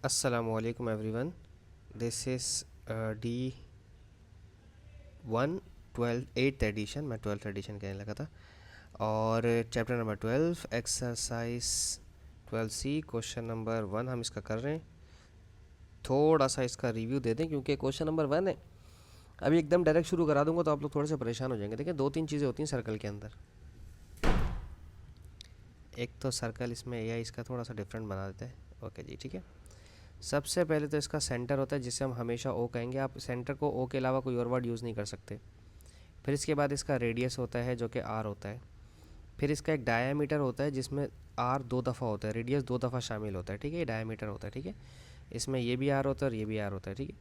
Assalamualaikum everyone. This is D one 8th edition, मैं 12th edition कहने लगा था। और chapter number 12 exercise 12C question number 1 हम इसका कर रहे हैं। थोड़ा सा इसका रिव्यू दे दें क्योंकि क्वेश्चन नंबर 1 है। अभी एकदम डायरेक्ट शुरू करा दूंगा तो आप लोग थोड़े से परेशान हो जाएंगे। देखिए, दो तीन चीज़ें होती हैं सर्कल के अंदर। एक तो सर्कल इसमें एआई इसका थोड़ा सा डिफरेंट बना देते हैं। ओके जी, ठीक है। सबसे पहले तो इसका सेंटर होता है जिसे हम हमेशा ओ कहेंगे। आप सेंटर को ओ के अलावा कोई और वर्ड यूज़ नहीं कर सकते। फिर इसके बाद इसका रेडियस होता है जो कि आर होता है। फिर इसका एक डायामीटर होता है जिसमें आर दो दफ़ा होता है, रेडियस दो दफ़ा शामिल होता है, ठीक है। ये डायामीटर होता है, ठीक है। इसमें ये भी आर होता है और ये भी आर होता है, ठीक है।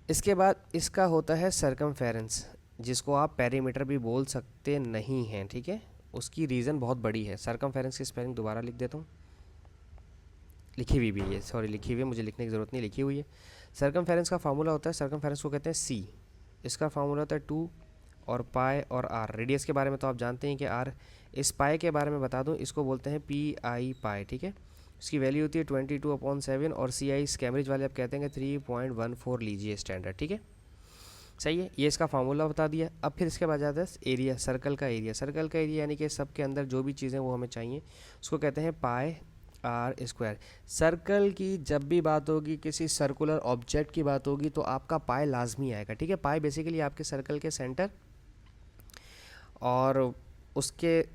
इसके बाद इसका होता है सरकमफेरेंस, जिसको आप पेरीमीटर भी बोल सकते नहीं हैं, ठीक है। उसकी रीज़न बहुत बड़ी है। सरकमफेरेंस की स्पेलिंग दोबारा लिख देता हूँ, लिखी हुई भी है, सॉरी लिखी हुई है, मुझे लिखने की ज़रूरत नहीं, लिखी हुई है। सरकमफेरेंस का फार्मूला होता है, सरकमफेरेंस को कहते हैं सी। इसका फार्मूला होता है 2 और पाई और आर। रेडियस के बारे में तो आप जानते हैं कि आर। इस पाई के बारे में बता दूं, इसको बोलते हैं पी आई पाई, ठीक है। इसकी वैल्यू होती है 22/7 और सी आई कैम्ब्रिज वाले आप कहते हैं कि 3.14 लीजिए स्टैंडर्ड, ठीक है। सही है, ये इसका फार्मूला बता दिया। अब फिर इसके बाद आता है एरिया, सर्कल का एरिया। सर्कल का एरिया यानी कि सब के अंदर जो भी चीज़ें वो हमें चाहिए उसको कहते हैं पाई आर स्क्वायर। सर्कल की जब भी बात होगी, किसी सर्कुलर ऑब्जेक्ट की बात होगी, तो आपका पाई लाजमी आएगा, ठीक है। पाई बेसिकली आपके सर्कल के सेंटर और उसके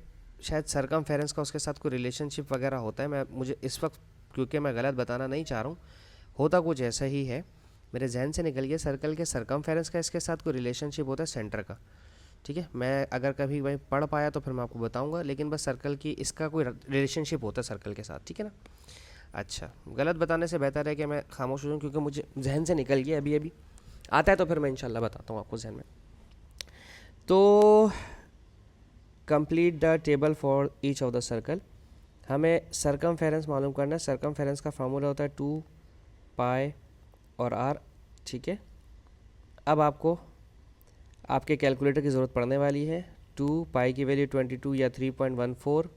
शायद सरकमफेरेंस का उसके साथ कोई रिलेशनशिप वगैरह होता है। मुझे इस वक्त क्योंकि मैं गलत बताना नहीं चाह रहा हूँ, होता कुछ ऐसा ही है, मेरे जहन से निकल गया। सर्कल के सरकमफेरेंस का इसके साथ कोई रिलेशनशिप होता है सेंटर का, ठीक है। मैं अगर कभी वही पढ़ पाया तो फिर मैं आपको बताऊंगा, लेकिन बस सर्कल की इसका कोई रिलेशनशिप होता है सर्कल के साथ, ठीक है ना। अच्छा, गलत बताने से बेहतर है कि मैं खामोश हो जाऊँ क्योंकि मुझे जहन से निकल गया अभी अभी। आता है तो फिर मैं इंशाल्लाह बताता हूँ आपको जहन में। तो complete the table for each of the circle. हमें सरकमफेरेंस मालूम करना है। सरकमफेरेंस का फार्मूला होता है 2 पाई और आर, ठीक है। अब आपको आपके कैलकुलेटर की ज़रूरत पड़ने वाली है। 2 पाई की वैल्यू 22 या 3.14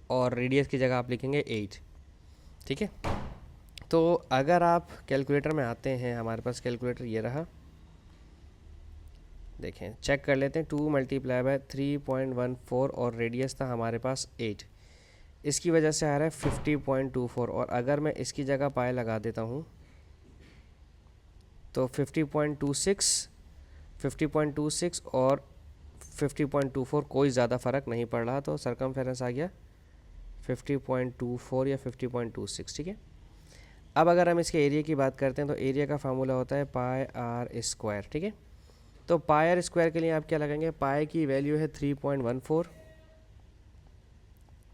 और रेडियस की जगह आप लिखेंगे 8, ठीक है। तो अगर आप कैलकुलेटर में आते हैं, हमारे पास कैलकुलेटर ये रहा, देखें चेक कर लेते हैं। 2 × 3.14 और रेडियस था हमारे पास 8, इसकी वजह से आ रहा है 50.24। और अगर मैं इसकी जगह पाई लगा देता हूँ तो 50.26 और 50.24 कोई ज़्यादा फ़र्क नहीं पड़ रहा, तो सरकमफेरेंस आ गया 50.24 या 50.26, ठीक है। अब अगर हम इसके एरिया की बात करते हैं तो एरिया का फार्मूला होता है पाई आर स्क्वायर, ठीक है। तो पाई आर स्क्वायर के लिए आप क्या लगाएंगे, पाई की वैल्यू है 3.14,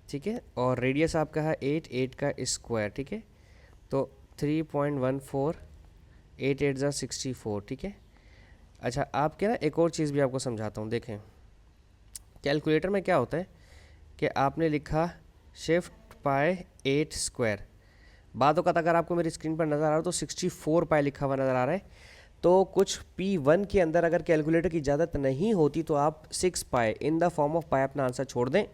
ठीक है, और रेडियस आपका है 8 का स्क्वायर, ठीक है। तो 3.14, 8 8 = 64, ठीक है। अच्छा, आपके ना एक और चीज़ भी आपको समझाता हूँ। देखें कैलकुलेटर में क्या होता है कि आपने लिखा शिफ्ट पाई 8 स्क्वायर, बाद वक़्त अगर आपको मेरी स्क्रीन पर नज़र आ रहा हो तो 64 पाई लिखा हुआ नज़र आ रहा है। तो कुछ P1 के अंदर अगर कैलकुलेटर की इजाज़त नहीं होती तो आप 6 पाई इन द फॉर्म ऑफ पाई अपना आंसर छोड़ दें।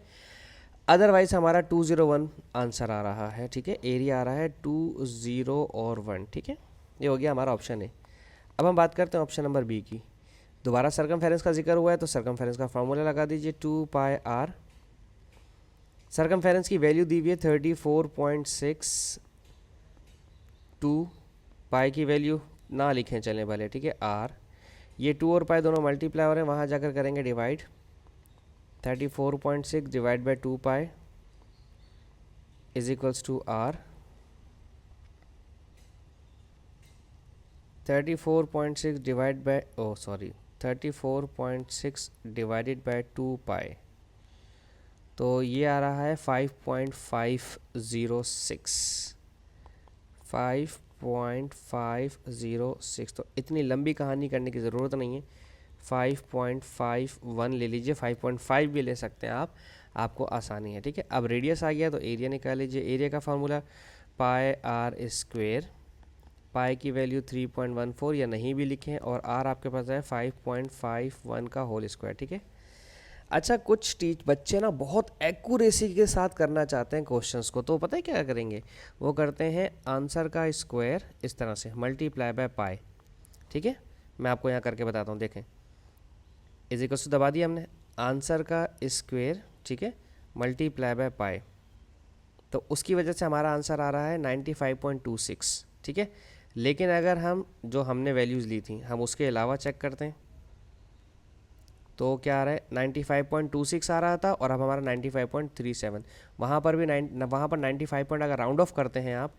अदरवाइज़ हमारा 201 आंसर आ रहा है, ठीक है। एरिया आ रहा है 20 और 1, ठीक है। ये हो गया हमारा ऑप्शन ए। अब हम बात करते हैं ऑप्शन नंबर बी की। दोबारा सरकमफेरेंस का जिक्र हुआ है तो सरकमफेरेंस का फार्मूला लगा दीजिए 2 पाई आर। सरकमफेरेंस की वैल्यू दी हुई है 34.62, पाई की वैल्यू ना लिखें चलें भले, ठीक है, आर। ये 2 और पाई दोनों मल्टीप्लाई हो रहे हैं, वहाँ जाकर करेंगे divide. 34.6 divide by 2 pi is equals to r. 34.6 divide by 34.6 divided by 2 pi, तो ये आ रहा है 5.506। 5.506। तो इतनी लंबी कहानी करने की ज़रूरत नहीं है, 5.51 ले लीजिए, 5.5 भी ले सकते हैं आप, आपको आसानी है, ठीक है। अब रेडियस आ गया तो एरिया निकाल लीजिए। एरिया का फार्मूला पाई आर स्क्वेयर, पाई की वैल्यू 3.14 या नहीं भी लिखें और आर आपके पास है 5.51 का होल स्क्वायर, ठीक है। अच्छा, कुछ बच्चे ना बहुत एक्यूरेसी के साथ करना चाहते हैं क्वेश्चंस को, तो पता है क्या करेंगे, वो करते हैं आंसर का स्क्वायर इस तरह से मल्टीप्लाई बाय पाई। ठीक है, मैं आपको यहाँ करके बताता हूँ, देखें, इज इक्वल्स टू दबा दिया हमने, आंसर का स्क्वायर, ठीक है, मल्टीप्लाई बाय पाई, तो उसकी वजह से हमारा आंसर आ रहा है 95.26। ठीक है, लेकिन अगर हम जो हमने वैल्यूज़ ली थी हम उसके अलावा चेक करते हैं तो क्या आ रहा है, 95.26 आ रहा था और अब हमारा 95.37। वहाँ पर भी वहाँ पर 95 पॉइंट अगर राउंड ऑफ करते हैं आप,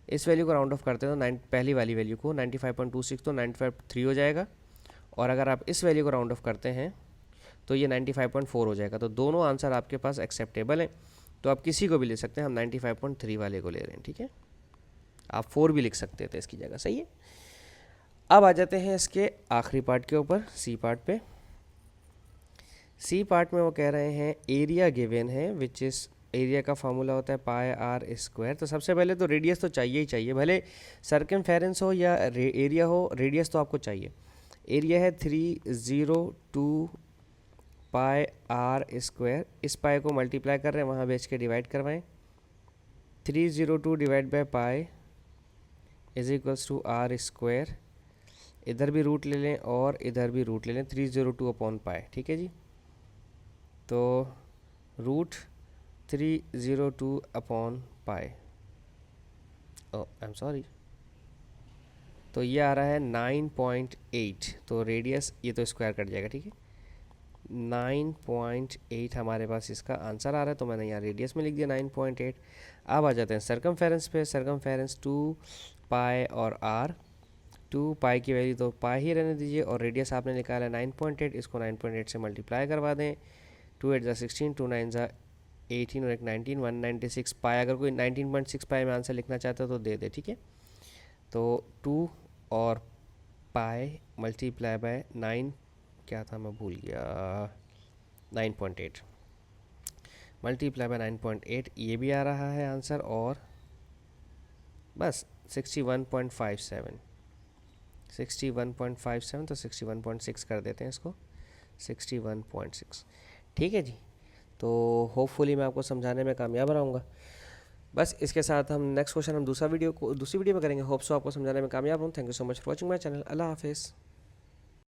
इस वैल्यू को राउंड ऑफ करते हैं तो पहली वाली वैल्यू को 95.26 तो 95.3 हो जाएगा, और अगर आप इस वैल्यू को राउंड ऑफ करते हैं तो ये 95.4 हो जाएगा। तो दोनों आंसर आपके पास एक्सेप्टेबल हैं, तो आप किसी को भी ले सकते हैं, हम 95.3 वाले को ले रहे हैं। ठीक है, आप 4 भी लिख सकते थे इसकी जगह, सही है। अब आ जाते हैं इसके आखिरी पार्ट के ऊपर, सी पार्ट पे। सी पार्ट में वो कह रहे हैं एरिया गिवन है विच इज़, एरिया का फार्मूला होता है पाई आर स्क्वायर। तो सबसे पहले तो रेडियस तो चाहिए ही चाहिए, भले सर्कमफेरेंस हो या एरिया हो, रेडियस तो आपको चाहिए। एरिया है 302 पाई आर स्क्वायर, इस पाई को मल्टीप्लाई कर रहे हैं, वहाँ भेज के डिवाइड करवाएं, 302 divide by pi is equals to r square, इधर भी रूट ले लें और इधर भी रूट ले लें, 302 अपॉन पाई। ठीक है जी, तो root 302 upon pi, oh I am sorry, तो ये आ रहा है 9.8, तो रेडियस ये तो स्क्वायर कट जाएगा। ठीक है, 9.8 हमारे पास इसका आंसर आ रहा है, तो मैंने यहाँ रेडियस में लिख दिया 9.8। अब आ जाते हैं सरकमफेरेंस पे, सरकमफेरेंस 2 पाई और आर, 2 पाई की वैल्यू तो पाई ही रहने दीजिए, और रेडियस आपने निकाला 9.8, इसको 9.8 से मल्टीप्लाई करवा दें, 2 8 ज़ा 16, 2 9 ज़ा 18 और एक 19, 196 पाई। अगर कोई 19.6 पाई में आंसर लिखना चाहता है तो दे दे। ठीक है, तो 2 और पाई मल्टीप्लाई बाय 9, क्या था मैं भूल गया, 9.8 मल्टीप्लाई बाय 9.8, ये भी आ रहा है आंसर, और बस 61.57, 61.57, तो 61.6 कर देते हैं इसको, 61.6। ठीक है जी, तो होपफुली मैं आपको समझाने में कामयाब रहूँगा। बस इसके साथ हम नेक्स्ट क्वेश्चन हम दूसरी वीडियो में करेंगे। होप सो आपको समझाने में कामयाब हूँ। Thank you so much for watching my channel. अल्लाह हाफिज़।